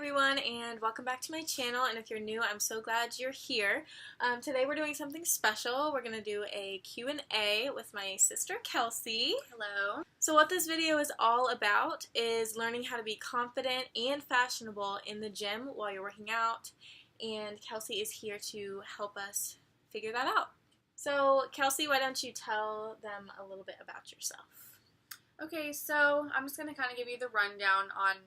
everyone, and welcome back to my channel. And if you're new, I'm so glad you're here. Today we're doing something special. We're going to do a Q&A with my sister Kelsey. Hello. So what this video is all about is learning how to be confident and fashionable in the gym while you're working out. And Kelsey is here to help us figure that out. So Kelsey, why don't you tell them a little bit about yourself? Okay, so I'm just going to kind of give you the rundown on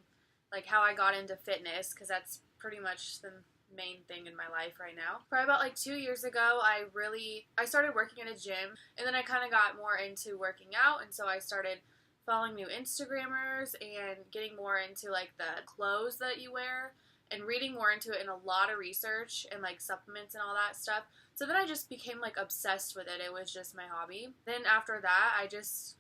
like how I got into fitness, because that's pretty much the main thing in my life right now. Probably about like 2 years ago, I started working at a gym, and then I kind of got more into working out, and so I started following new Instagrammers and getting more into like the clothes that you wear and reading more into it and a lot of research and like supplements and all that stuff. So then I just became like obsessed with it. It was just my hobby. Then after that, I just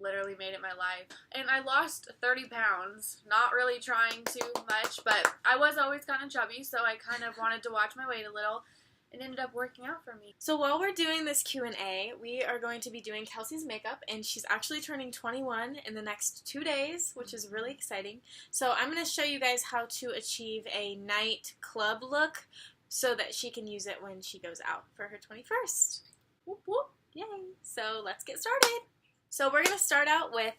literally made it my life. And I lost 30 pounds, not really trying too much, but I was always kind of chubby, so I kind of wanted to watch my weight a little. It ended up working out for me. So while we're doing this Q&A, we are going to be doing Kelsey's makeup, and she's actually turning 21 in the next 2 days, which is really exciting. So I'm going to show you guys how to achieve a night club look so that she can use it when she goes out for her 21st. Whoop whoop. Yay. So let's get started. So we're going to start out with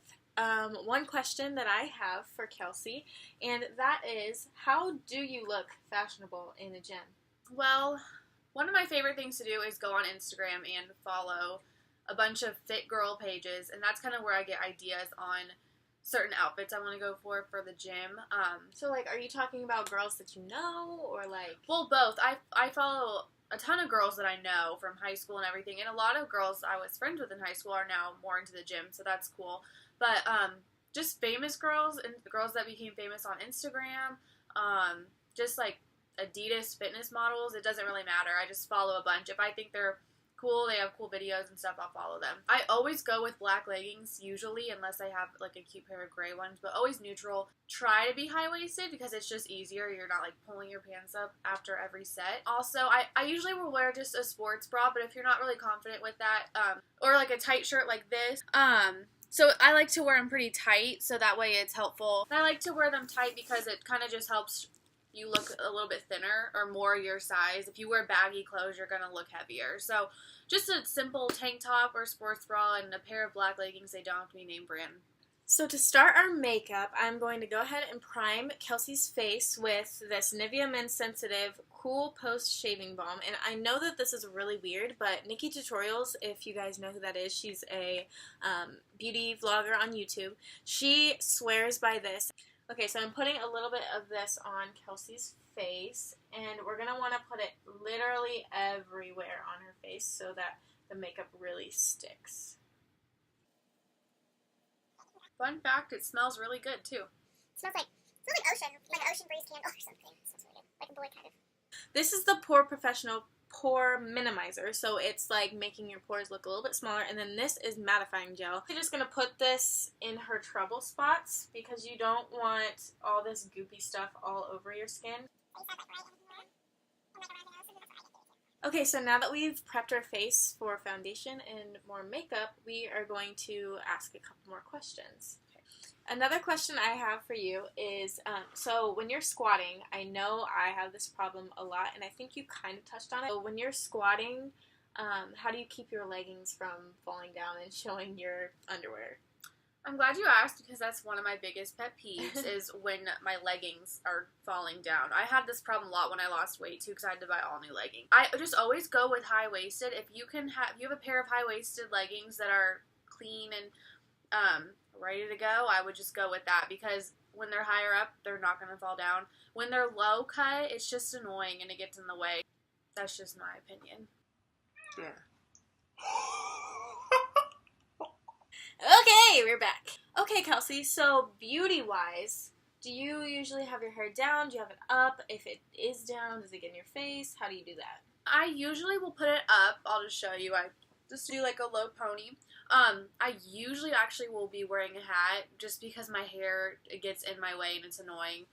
one question that I have for Kelsey, and that is, how do you look fashionable in the gym? Well, one of my favorite things to do is go on Instagram and follow a bunch of fit girl pages, and that's kind of where I get ideas on certain outfits I want to go for the gym. So, like, are you talking about girls that you know, or like... Well, both. I follow a ton of girls that I know from high school and everything, and a lot of girls I was friends with in high school are now more into the gym, so that's cool. But just famous girls and girls that became famous on Instagram, just like Adidas fitness models, it doesn't really matter. I just follow a bunch. If I think they're cool, they have cool videos and stuff, I'll follow them. I always go with black leggings, usually, unless I have like a cute pair of gray ones, but always neutral. Try to be high-waisted because it's just easier. You're not like pulling your pants up after every set. Also, I usually will wear just a sports bra, but if you're not really confident with that, or like a tight shirt like this, so I like to wear them pretty tight, so that way it's helpful. And I like to wear them tight because it kind of just helps you look a little bit thinner or more your size. If you wear baggy clothes, you're going to look heavier. So just a simple tank top or sports bra and a pair of black leggings. They don't have to be name brand. So to start our makeup, I'm going to go ahead and prime Kelsey's face with this Nivea Sensitive Cool Post Shaving Balm. And I know that this is really weird, but Nikki Tutorials, if you guys know who that is, she's a beauty vlogger on YouTube. She swears by this. Okay, so I'm putting a little bit of this on Kelsey's face, and we're going to want to put it literally everywhere on her face so that the makeup really sticks. Fun fact, it smells really good, too. It smells like ocean, like an ocean breeze candle or something. It smells really good, like a boy kind of. This is the Pore Professional Pore Minimizer, so it's like making your pores look a little bit smaller, and then this is mattifying gel. I'm just going to put this in her trouble spots because you don't want all this goopy stuff all over your skin. Okay, so now that we've prepped our face for foundation and more makeup, we are going to ask a couple more questions. Okay. Another question I have for you is, so when you're squatting, I know I have this problem a lot, and I think you kind of touched on it. So when you're squatting, how do you keep your leggings from falling down and showing your underwear? I'm glad you asked, because that's one of my biggest pet peeves is when my leggings are falling down. I had this problem a lot when I lost weight too, because I had to buy all new leggings. I just always go with high-waisted. If you have a pair of high-waisted leggings that are clean and ready to go, I would just go with that, because when they're higher up, they're not going to fall down. When they're low cut, it's just annoying and it gets in the way. That's just my opinion. Yeah. Okay, we're back. Okay, Kelsey, so beauty-wise, do you usually have your hair down? Do you have it up? If it is down, does it get in your face? How do you do that? I usually will put it up. I'll just show you. I just do like a low pony. I usually actually will be wearing a hat just because my hair, it gets in my way and it's annoying.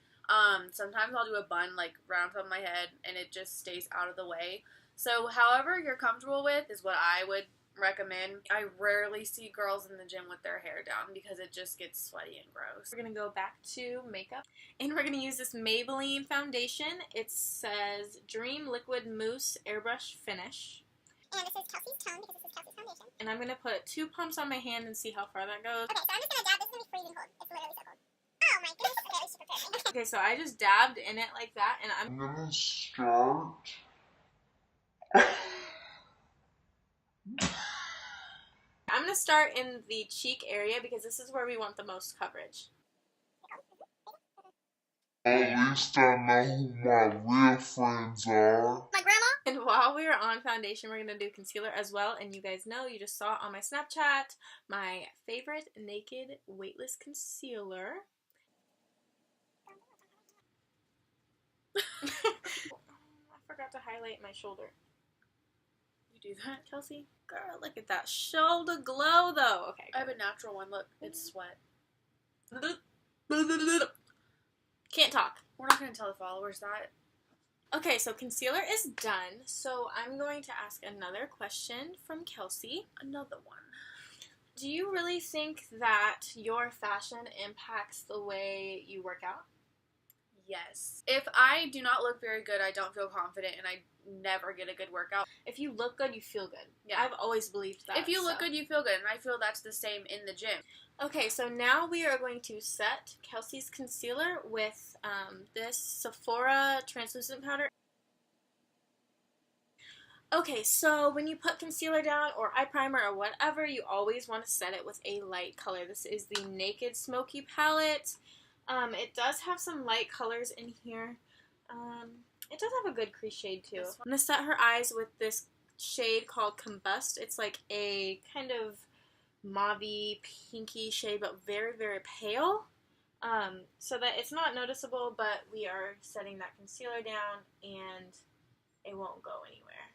Sometimes I'll do a bun like right on top of my head and it just stays out of the way. So however you're comfortable with is what I would recommend. I rarely see girls in the gym with their hair down because it just gets sweaty and gross. We're going to go back to makeup. And we're going to use this Maybelline foundation. It says Dream Liquid Mousse Airbrush Finish. And this is Kelsey's tone because this is Kelsey's foundation. And I'm going to put 2 pumps on my hand and see how far that goes. Okay, so I'm just going to dab. This is going to be freezing cold. It's literally so cold. Oh my goodness. Okay, at least you prepared me. Okay, so I just dabbed in it like that, and I'm gonna start. I'm going to start in the cheek area because this is where we want the most coverage. At least I know who my real friends are. My grandma? And while we are on foundation, we're going to do concealer as well. And you guys know, you just saw on my Snapchat, my favorite Naked Weightless concealer. I forgot to highlight my shoulder. You do that, Kelsey? Girl, look at that shoulder glow, though. Okay. I have a natural one. Look, it's sweat. Can't talk. We're not going to tell the followers that. Okay, so concealer is done. So I'm going to ask another question from Kelsey. Another one. Do you really think that your fashion impacts the way you work out? Yes. If I do not look very good, I don't feel confident, and I never get a good workout. If you look good, you feel good. Yeah. I've always believed that. If you look good, you feel good, and I feel that's the same in the gym. Okay, so now we are going to set Kelsey's concealer with this Sephora translucent powder. Okay, so when you put concealer down or eye primer or whatever, you always want to set it with a light color. This is the Naked Smokey palette. It does have some light colors in here. It does have a good crease shade too. I'm going to set her eyes with this shade called Combust. It's like a kind of mauve-y, pinky shade, but very, very pale. So that it's not noticeable, but we are setting that concealer down and it won't go anywhere.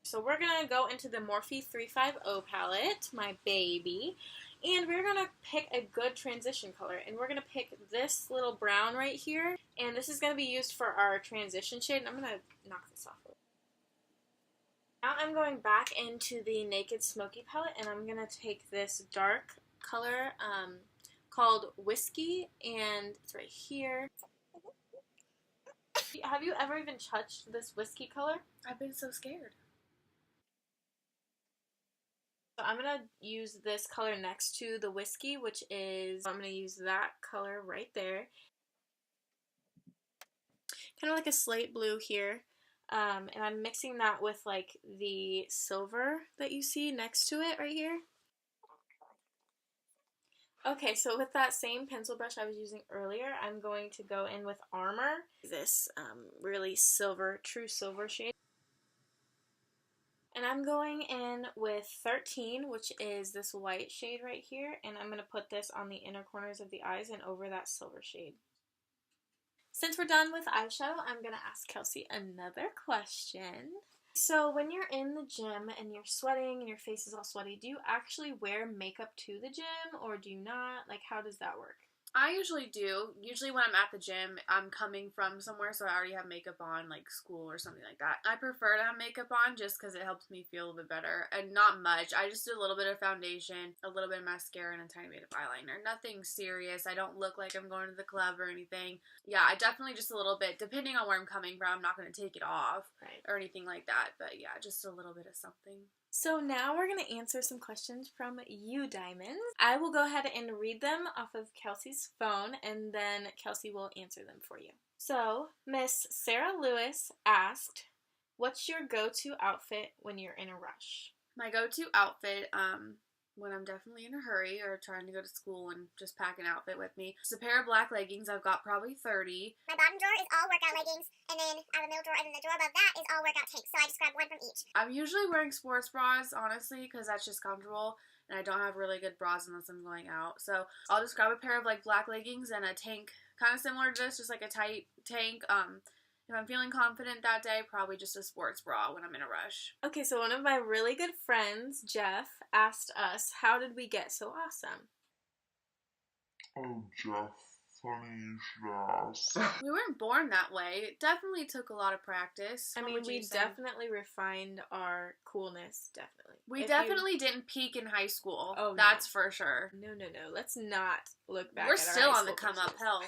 So we're going to go into the Morphe 350 palette, my baby, and we're going to pick a good transition color, and we're going to pick this little brown right here, and this is going to be used for our transition shade, and I'm going to knock this off. Now I'm going back into the Naked Smokey palette, and I'm going to take this dark color called Whiskey, and it's right here. Have you ever even touched this whiskey color? I've been so scared. So I'm going to use this color next to the whiskey, which is, I'm going to use that color right there. Kind of like a slate blue here. And I'm mixing that with like the silver that you see next to it right here. Okay, so with that same pencil brush I was using earlier, I'm going to go in with Armor. This really silver, true silver shade. And I'm going in with 13, which is this white shade right here, and I'm going to put this on the inner corners of the eyes and over that silver shade. Since we're done with eyeshadow, I'm going to ask Kelsey another question. So when you're in the gym and you're sweating and your face is all sweaty, do you actually wear makeup to the gym or do you not? Like, how does that work? I usually do. Usually when I'm at the gym, I'm coming from somewhere, so I already have makeup on, like school or something like that. I prefer to have makeup on just because it helps me feel a bit better. And not much. I just do a little bit of foundation, a little bit of mascara, and a tiny bit of eyeliner. Nothing serious. I don't look like I'm going to the club or anything. Yeah, I definitely just a little bit. Depending on where I'm coming from, I'm not going to take it off or anything like that. But yeah, just a little bit of something. So now we're going to answer some questions from you, Diamonds. I will go ahead and read them off of Kelsey's phone, and then Kelsey will answer them for you. So, Miss Sarah Lewis asked, what's your go-to outfit when you're in a rush? My go-to outfit, when I'm definitely in a hurry or trying to go to school and just pack an outfit with me. It's a pair of black leggings. I've got probably 30. My bottom drawer is all workout leggings, and then I have a middle drawer, and then the drawer above that is all workout tanks. So I just grab one from each. I'm usually wearing sports bras, honestly, because that's just comfortable, and I don't have really good bras unless I'm going out. So I'll just grab a pair of like black leggings and a tank, kind of similar to this, just like a tight tank. If I'm feeling confident that day, probably just a sports bra when I'm in a rush. Okay, so one of my really good friends, Jeff, asked us, how did we get so awesome? Oh, Jeff, funny you should ask. We weren't born that way. It definitely took a lot of practice. I mean, we definitely refined our coolness, definitely. We definitely didn't peak in high school. Oh, that's for sure. No. Let's not look back. We're at our still high on the school come up. pictures. Hell.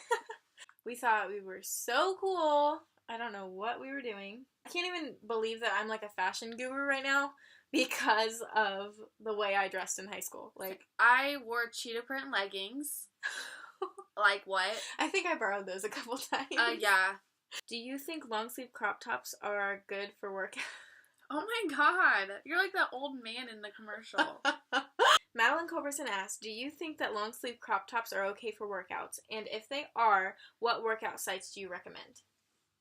We thought we were so cool. I don't know what we were doing. I can't even believe that I'm like a fashion guru right now because of the way I dressed in high school. Like, I wore cheetah print leggings. Like what? I think I borrowed those a couple times. Yeah. Do you think long sleeve crop tops are good for workout? Oh my god. You're like that old man in the commercial. Madeline Culberson asked, do you think that long sleeve crop tops are okay for workouts? And if they are, what workout sites do you recommend?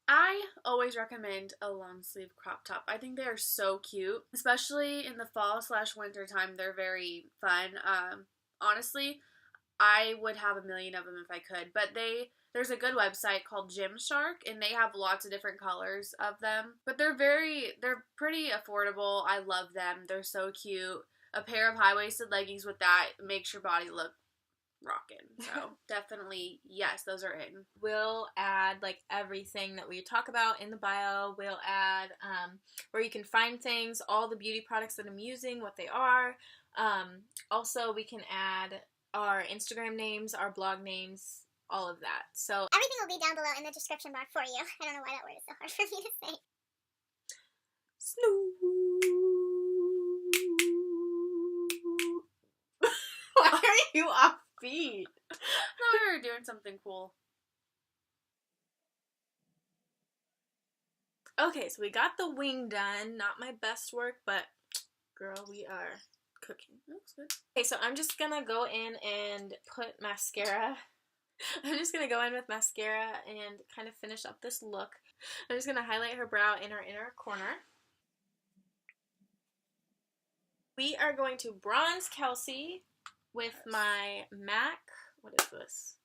I always recommend a long sleeve crop top. I think they are so cute, especially in the fall/winter time. They're very fun. Honestly, I would have a million of them if I could, but there's a good website called Gymshark, and they have lots of different colors of them, but they're pretty affordable. I love them. They're so cute. A pair of high-waisted leggings with that makes your body look rockin'. So definitely, yes, those are in. We'll add like everything that we talk about in the bio. We'll add where you can find things, all the beauty products that I'm using, what they are. Also, we can add our Instagram names, our blog names, all of that. So everything will be down below in the description bar for you. I don't know why that word is so hard for me to say. Why are you offbeat? I thought we were doing something cool. Okay, so we got the wing done. Not my best work, but girl, we are cooking. Looks good. Okay, so I'm just gonna go in and put mascara. I'm just gonna go in with mascara and kind of finish up this look. I'm just gonna highlight her brow in her inner corner. We are going to bronze Kelsey with my MAC, what is this?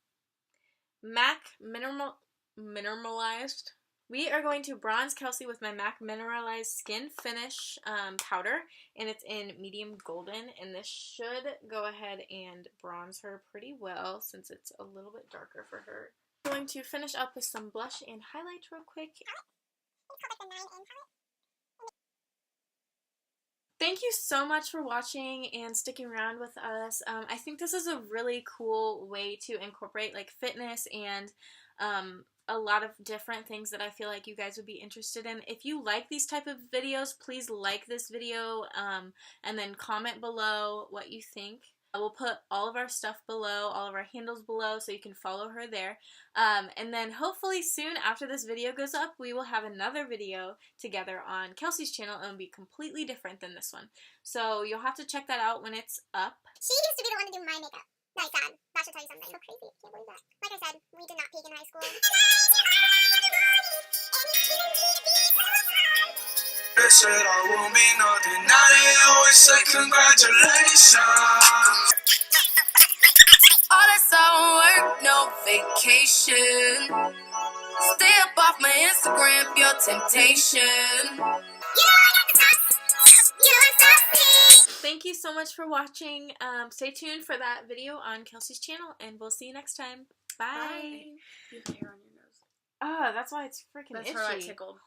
MAC Mineralized. We are going to bronze Kelsey with my MAC Mineralized Skin Finish powder, and it's in medium golden, and this should go ahead and bronze her pretty well since it's a little bit darker for her. I'm going to finish up with some blush and highlight real quick. Thank you so much for watching and sticking around with us. I think this is a really cool way to incorporate like fitness and a lot of different things that I feel like you guys would be interested in. If you like these type of videos, please like this video and then comment below what you think. We'll put all of our stuff below, all of our handles below, so you can follow her there. And then hopefully soon after this video goes up, we will have another video together on Kelsey's channel, and it'll be completely different than this one. So you'll have to check that out when it's up. She used to be the one to do my makeup. Nice, Dad. That should tell you something. So crazy. Can't believe that. Like I said, we did not peak in high school. They said I won't be nothing. Now they always say congratulations. All that's all work, no vacation. Stay up off my Instagram, pure temptation. Thank you so much for watching. Stay tuned for that video on Kelsey's channel, and we'll see you next time. Bye. You have hair on your nose. Oh, that's why it's freaking itchy. That's why I tickled.